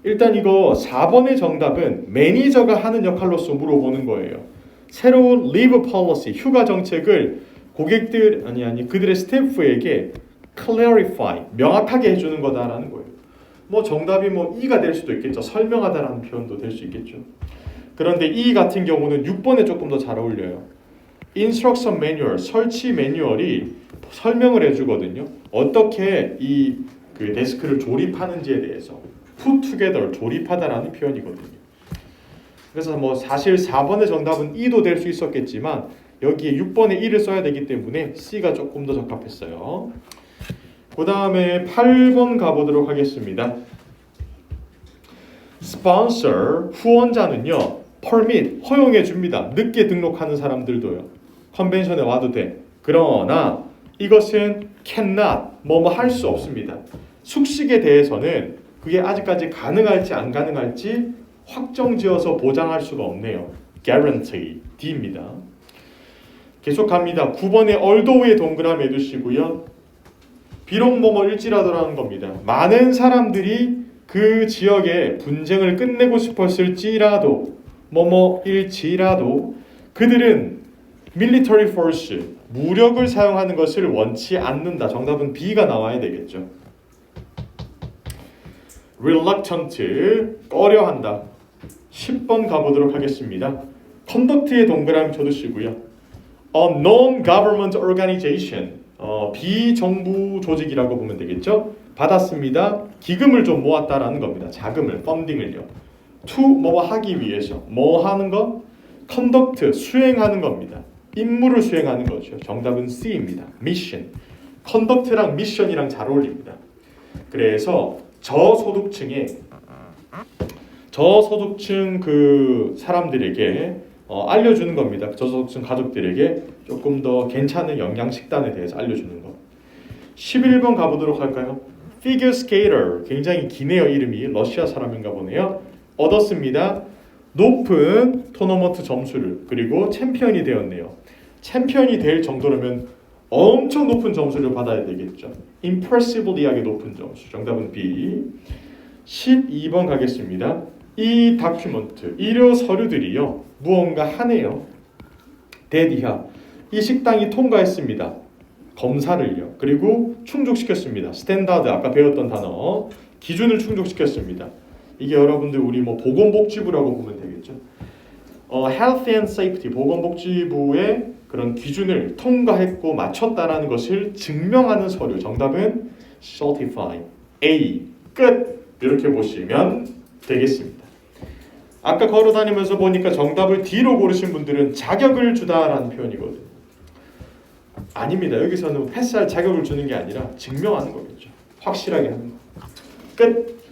일단 이거 4번의 정답은 매니저가 하는 역할로서 물어보는 거예요. 새로운 리브 폴리시, 휴가 정책을 고객들 그들의 스태프에게 clarify, 명확하게 해주는 거다라는 거예요. 뭐 정답이 뭐 E가 될 수도 있겠죠. 설명하다라는 표현도 될 수 있겠죠. 그런데 E 같은 경우는 6번에 조금 더 잘 어울려요. instruction manual, 설치 매뉴얼이 설명을 해주거든요. 어떻게 이 그 데스크를 조립하는지에 대해서 put together, 조립하다라는 표현이거든요. 그래서 뭐 사실 4번의 정답은 E도 될 수 있었겠지만 여기에 6번에 E를 써야 되기 때문에 C가 조금 더 적합했어요. 그 다음에 8번 가보도록 하겠습니다. sponsor, 후원자는요 permit, 허용해 줍니다. 늦게 등록하는 사람들도요. 컨벤션에 와도 돼. 그러나 이것은 cannot 뭐뭐 할 수 없습니다. 숙식에 대해서는 그게 아직까지 가능할지 안 가능할지 확정지어서 보장할 수가 없네요. guarantee D입니다. 계속 갑니다. 9번에 although의 동그라미 해두시고요. 비록 뭐뭐일지라도라는 겁니다. 많은 사람들이 그 지역의 분쟁을 끝내고 싶었을지라도 뭐뭐일지라도 그들은 military force 무력을 사용하는 것을 원치 않는다. 정답은 B가 나와야 되겠죠. reluctant 꺼려한다. 10번 가보도록 하겠습니다. conduct의 동그라미 쳐두시고요. A non-government organization 비정부 조직이라고 보면 되겠죠. 받았습니다. 기금을 좀 모았다라는 겁니다. 자금을, 펀딩을요. to 뭐뭐 하기 위해서 뭐 하는 거? conduct 수행하는 겁니다. 임무를 수행하는 거죠. 정답은 C입니다. mission. conduct랑 mission이랑 잘 어울립니다. 그래서 저소득층 그 사람들에게 알려주는 겁니다. 저소득층 가족들에게 조금 더 괜찮은 영양식단에 대해서 알려주는 거. 11번 가보도록 할까요? figure skater 굉장히 기네요. 이름이 러시아 사람인가 보네요. 얻었습니다. 높은 토너먼트 점수를 그리고 챔피언이 되었네요. 챔피언이 될 정도라면 엄청 높은 점수를 받아야 되겠죠. impressively하게 높은 점수. 정답은 B. 12번 가겠습니다. 이 다큐먼트, 이료 서류들이요. 무언가 하네요. 대디하. 이 식당이 통과했습니다. 검사를요. 그리고 충족시켰습니다. 스탠다드 아까 배웠던 단어. 기준을 충족시켰습니다. 이게 여러분들 우리 뭐 보건복지부라고 보면 되겠죠. Health and Safety 보건복지부의 그런 기준을 통과했고 맞췄다라는 것을 증명하는 서류. 정답은 certify. A. 끝. 이렇게 보시면 되겠습니다. 아까 걸어다니면서 보니까 정답을 D로 고르신 분들은 자격을 주다라는 표현이거든요. 아닙니다. 여기서는 패스할 자격을 주는 게 아니라 증명하는 거겠죠. 확실하게 하는 거. 끝.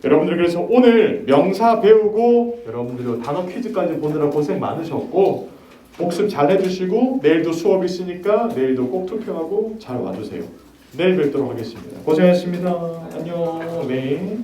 여러분들 그래서 오늘 명사 배우고 여러분들 단어 퀴즈까지 보느라 고생 많으셨고 복습 잘 해주시고 내일도 수업 있으니까 내일도 꼭 투표하고 잘 와주세요. 내일 뵙도록 하겠습니다. 고생하셨습니다. 안녕. 네.